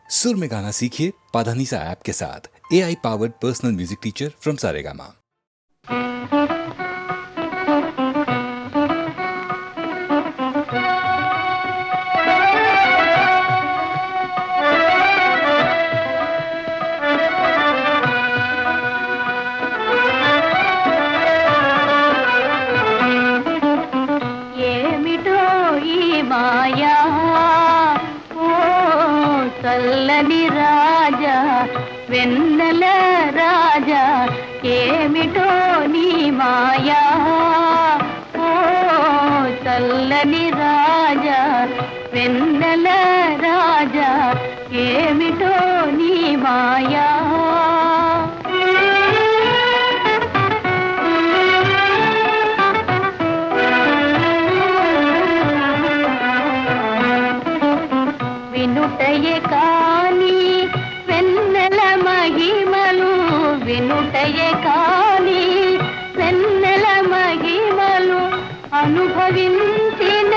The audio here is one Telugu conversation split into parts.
सुर में गाना सीखिए पाधानीसा ऐप के साथ। AI powered personal music teacher from Saregama. మాయా ఓ చల్లని రాజా వెన్నెల రాజా ఏమిటో నీ మాయా ఓ చల్లని రాజా వెన్నెల రాజా ఏమిటో నీ మాయా వినుటయే కాని వెన్నెల మహిమలు వినుటయే కాని వెన్నెల మహిమలు అనుభవించిన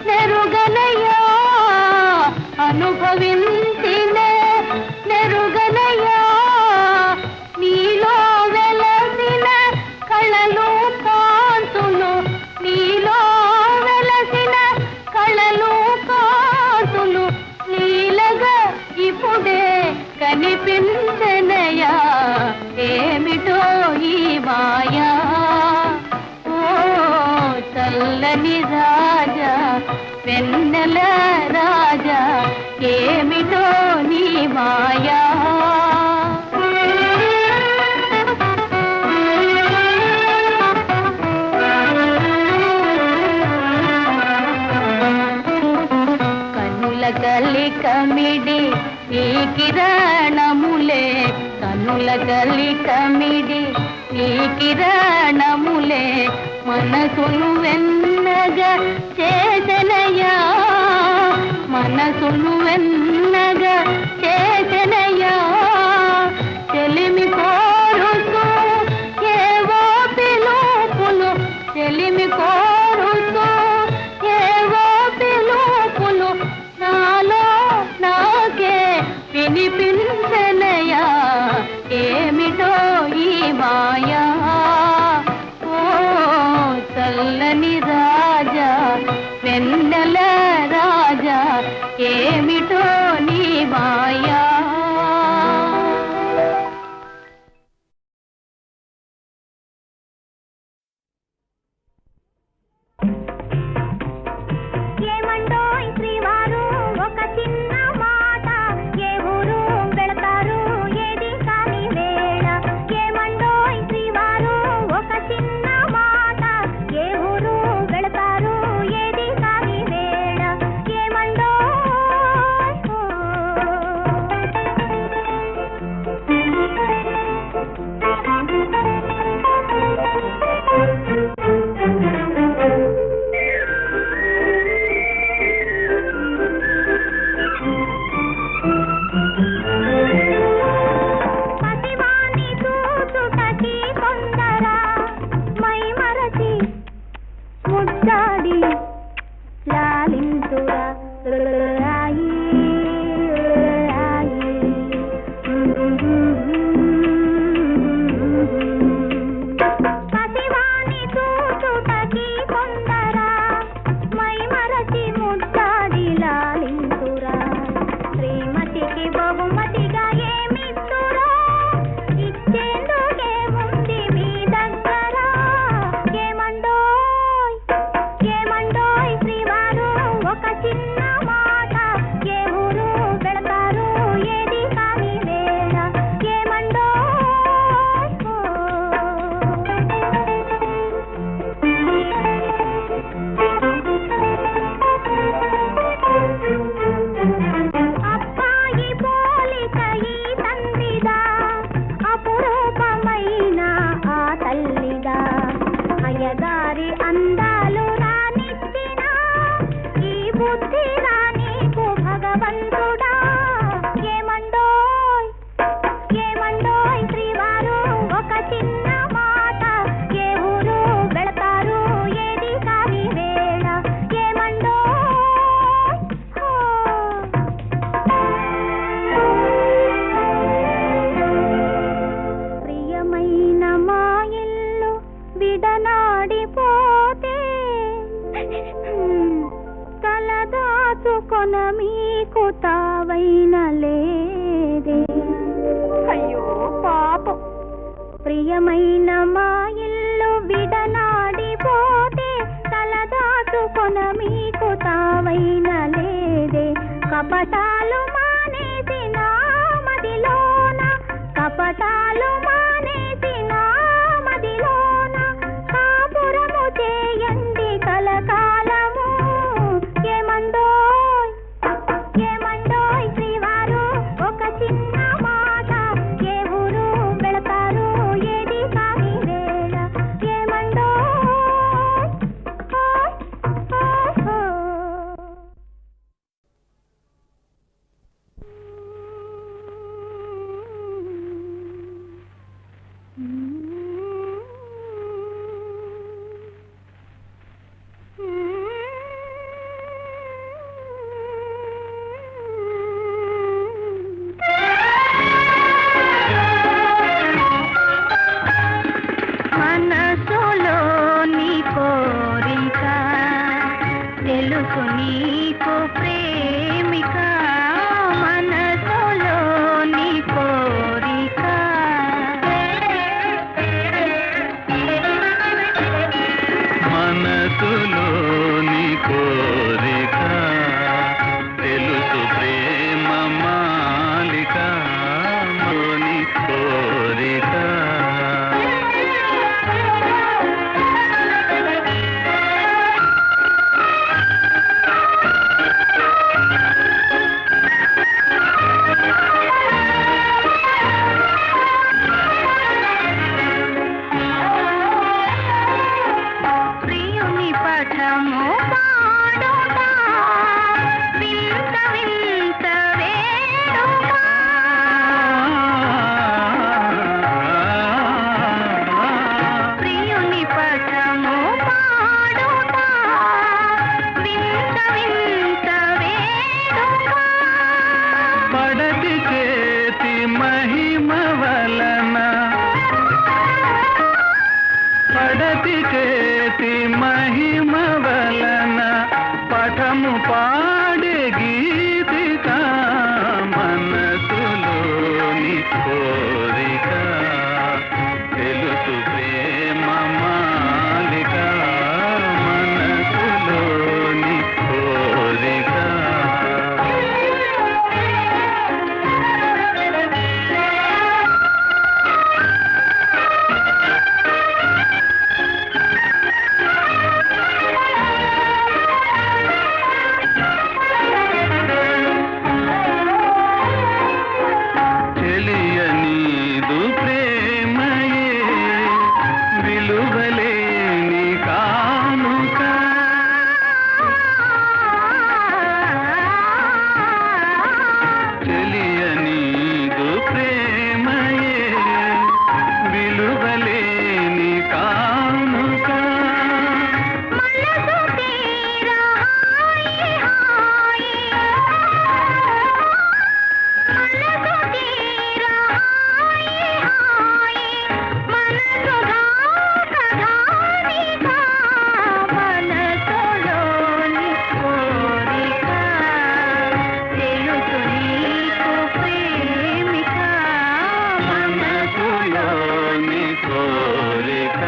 నెరుగనయా అనుభవించిన నెరుగనయా నీలో వెలసిన కళలు కాంతులు నీలో వెలసిన కళలు కాంతులు నీలగా ఇప్పుడే కనిపించనయా ఏమిటో ఈ మాయా ఓ చల్లని రాజా వెన్నెల రాజా ఏమిటో నీ మాయా కనుల కమిడి ఈ కిరణములే కనుల కమిడి ఈ కిరణములే మనసును వెన్నగా చేసనయా మనసును వెన్నగా చేసనయా చెలిమి కోరుతూ ఏవో పిలుపులు చెలిమి కోరుతూ ఏవో పిలుపులు నాలో నాకే వినిపించనయా ఏమిటో ఈ మాయా ఓ చల్లని రాజా వెన్నెల రాజా ఏమిటో నీ మాయా తావైన లేదే. అయ్యో పాపం. ప్రియమైన మా ఇల్లు విడనాడిపోతే తలదాచుకొన మీకు తావైన లేదే. కపటాలు మానేసి నా మదిలోన, కపటాలు మానేసి నా మదిలోన కాపురము చేయండి కలకాలము. ఏమండోయ్ ఏమండోయ్ శ్రీవారు, ఒక చిన్న మాట, ఏ ఊరు వెళతారు, ఏది కాని వేళ. ఏమండోయ్ మనసులోని కోరిక తెలుసు నీకు ప్రేమిక. మనసులోని కోరిక మనసులోని కోరిక తెలుసు ప్రేమ మాలిక. లోని కోరిక ప్రియుని పటము పాడుతా వింత వింత వేడుక. ప్రియుని పటము పాడుతా వింత వింత వేడుక. పడతి చేతి మహిమ వలన, పడతి చేతి మహిమ వలన పఠము పాడే గీతిక. మనసులోని కోరిక తెలుసు ప్రేమ మాలిక. మనసులోని కోరిక తెలియనీదు ప్రేమయే విలువలేని కానుక. తెలియనీదు ప్రేమయే విలువలేని కానుక. మనసు తీరా హాయి హాయి, మనసు తీరా హాయి హాయి, మనసు దాసధానిక. మనసులోని కోరిక తెలుసు నీకు ప్రేమిక. మనసులోని కోరిక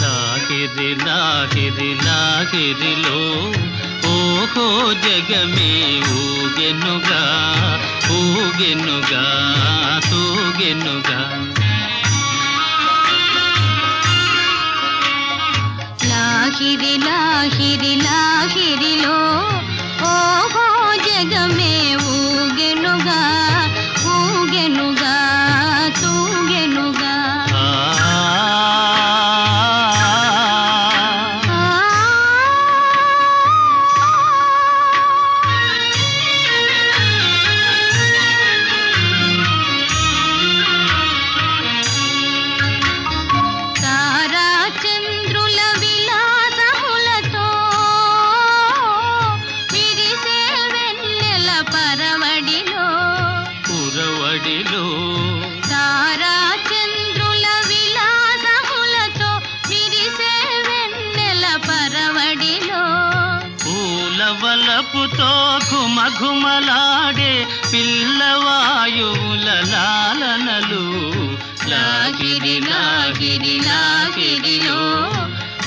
లాహిరి లాహిరి లాహిరిలో ఓహో జగమే ఊగెనుగా ఊగెనుగా తూగెనుగా. లాహిరి లాహిరి లాహిరిలో ఓహో జగమే ఊగెనుగా ఊగెనుగా తూగెనుగా. ఆ తో ఘుమఘుమలాడే పిల్లవాయువుల లాలనలు లాగిరి లాగిరి లాగిరిలో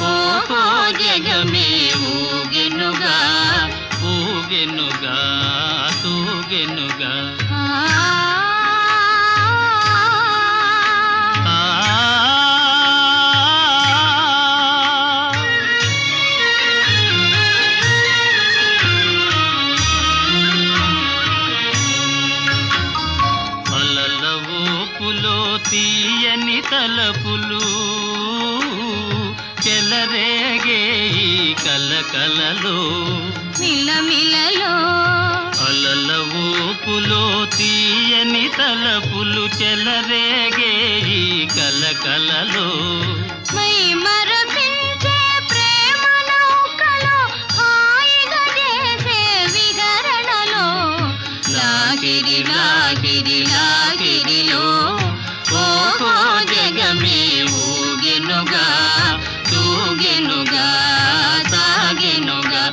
ఓహో జగమే ఊగెనుగా ఊగెనుగా తూగెనుగా తీయని తలపులు చెలరేగే ఈ కలకలలో మిలమిలలో అలల ఊపులో తీయని తలపులు చెలరేగే ఈ కలకలలో మై మరపించే ప్రేమ నౌకలో హాయిగా చేసే విహరణలో లాగిరి లాగిరి లాగిరిలో ఓహో జగమే ఊగెనుగా తూగెనుగా సాగెనుగా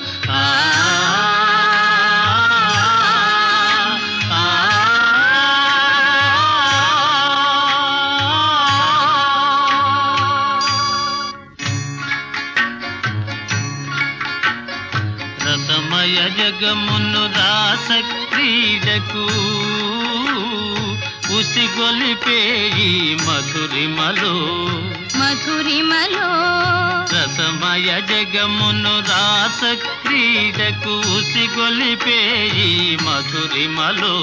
రసమయ జగమును రాస క్రీడకు ఉసిగొలిపే ఈ మధురిమలో మధురిమలో రసమయ జగమును రాస క్రీడకు ఉసిగొలిపే ఈ మధురిమలో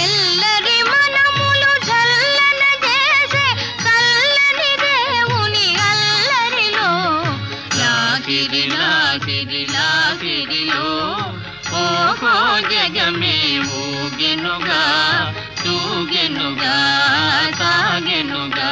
ఎల్లరి మనములు జల్లన చేసే చల్లని దేవుని అల్లరిలో లాగిరి లాగిరి లాగిరిలో ఓహో జగమే ఊగెనుగా తూగెనుగా సాగెనుగా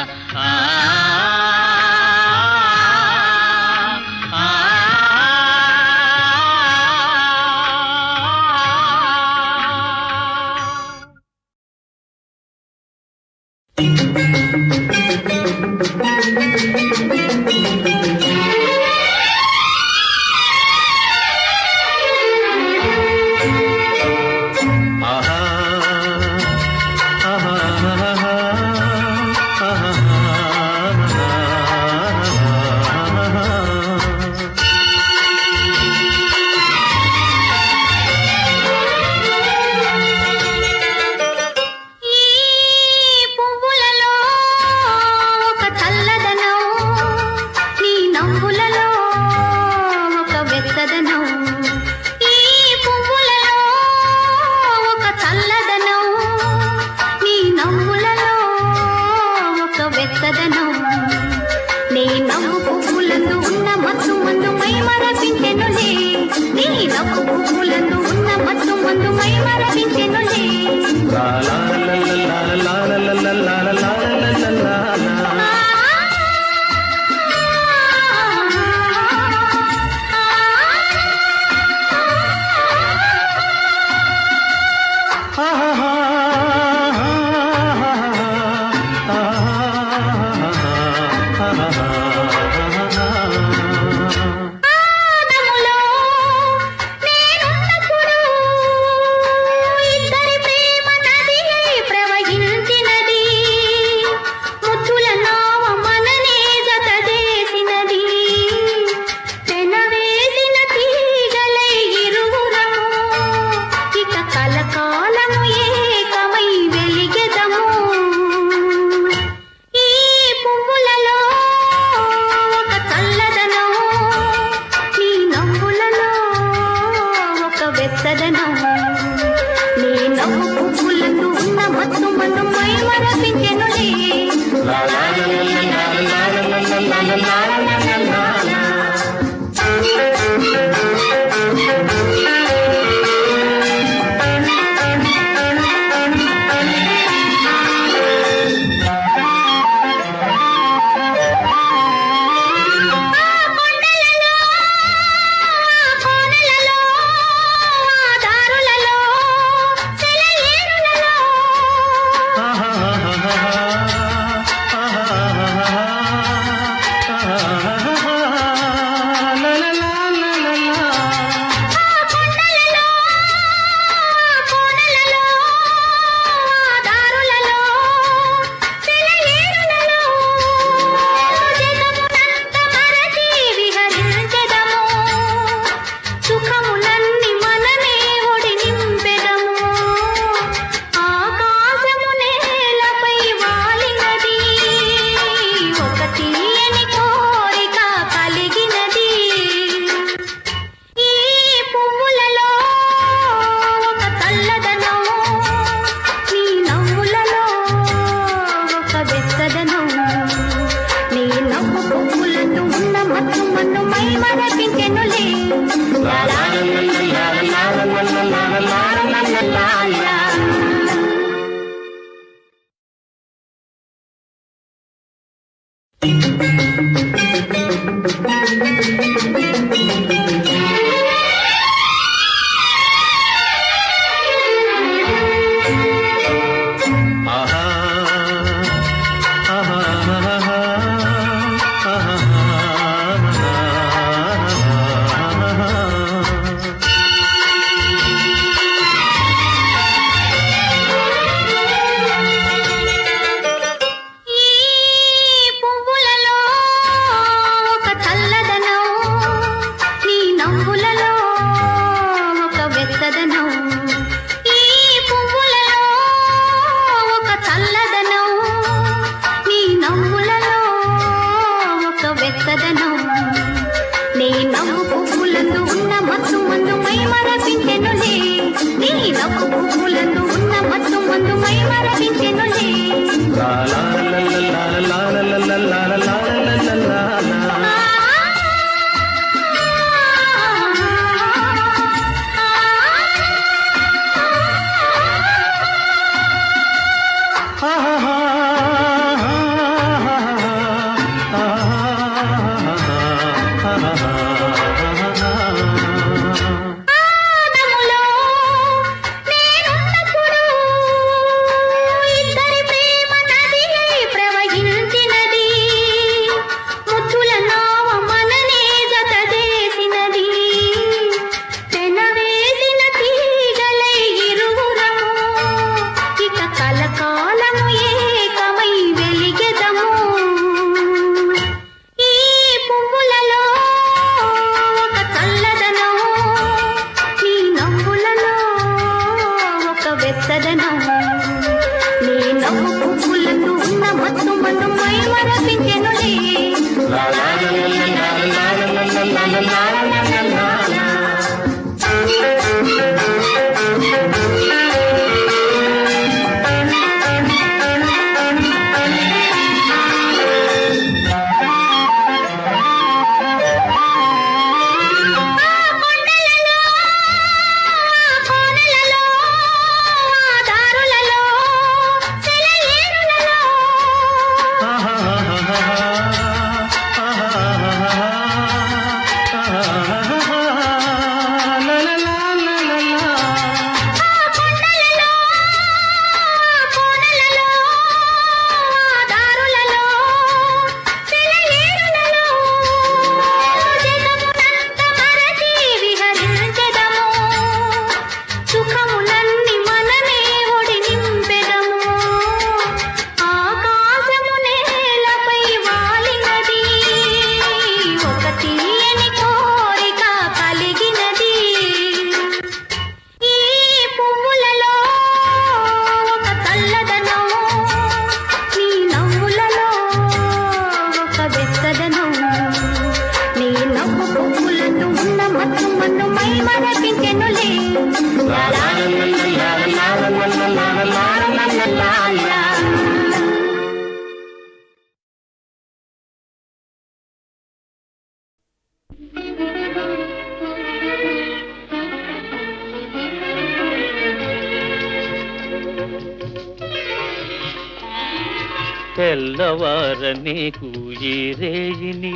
తెల్లవార నీకు ఈ రేయిని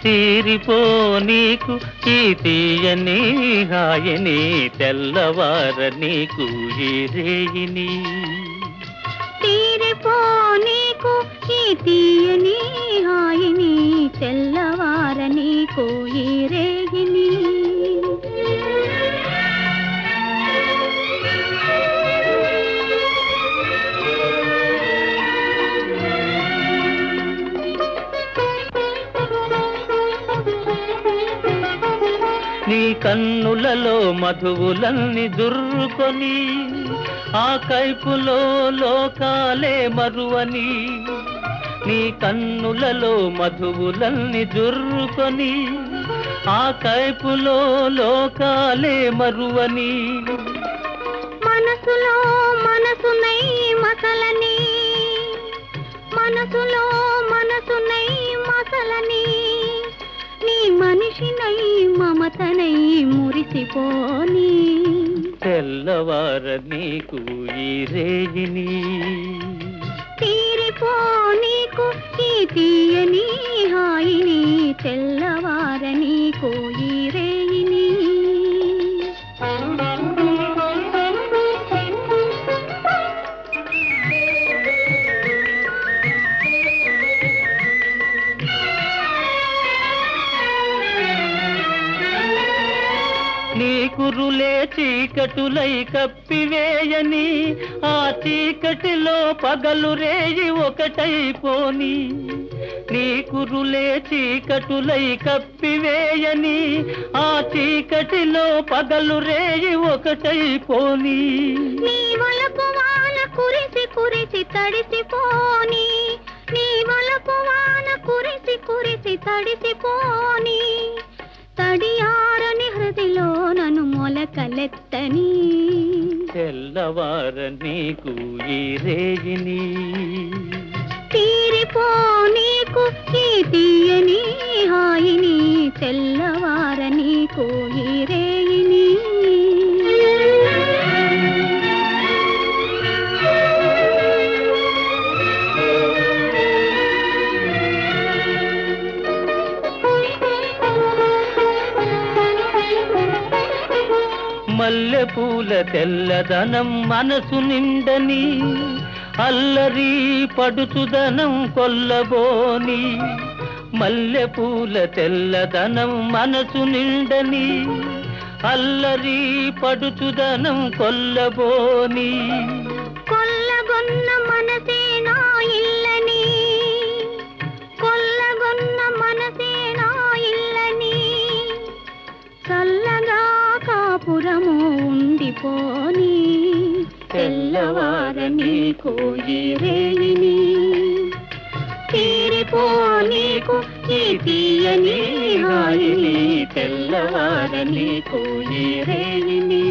తీరిపో నీకు ఈ తీయని హాయని తెల్లవార నీకు ఈ రేయిని తీరిపో నీకు ఈ తీయని హాయిని తెల్లవార నీకు ఈ రేగిని నీ కన్నులలో మధువులన్నీ దుర్రుకొని ఆ కైపులో లోకాలే మరువని నీ కన్నులలో మధువులన్నీ దుర్రుకొని ఆ కైపులో లోకాలే మరువని మనసులో మనసునై మసలని మనసులో మనసునై మసలని నీ మనిషినై మమతనై మురిసిపోని తెల్లవార నీకు ఈ రేగిని తీరిపో నీకు ఈ తీయని హాయిని తెల్లవార నీకు ఈ రేయిని నీ కురులే చీకటులై కప్పివేయని ఆ చీకటిలో పగలు రేయి ఒకటైపోని నీ కురులే చీకటులై కప్పివేయని ఆ చీకటిలో పగలు రేయి ఒకటైపోని నీ వలపు వాన కురిసి కురిసి తడిసిపోని నీ వలపు వాన కురిసి కురిసి తడిసిపోని తడియారని హృదిలో నన్ను మొలకలెత్తని తెల్లవార నీకు ఈ రేజిని తీరిపో నీకు ఈ తీయని హాయిని తెల్లవార నీకు ఈ రేయిని మల్లెపూల తెల్లదనం మనసు నిండని అల్లరి పడుచుదనం కొల్లబోని మల్లెపూల తెల్లదనం మనసు నిండని అల్లరి పడుచుదనం కొల్లబోని కొల్లగొన్న మనసే నా ఇల్లని కొల్లగొన్న మనసే నా ఇల్లని చల్లగా కాపురము ఉండిపోని తెల్లవార నీకు ఈ రేయిని తీరిపో నీకు ఈ తీయని హాయిని తెల్లవార నీకు ఈ రేయిని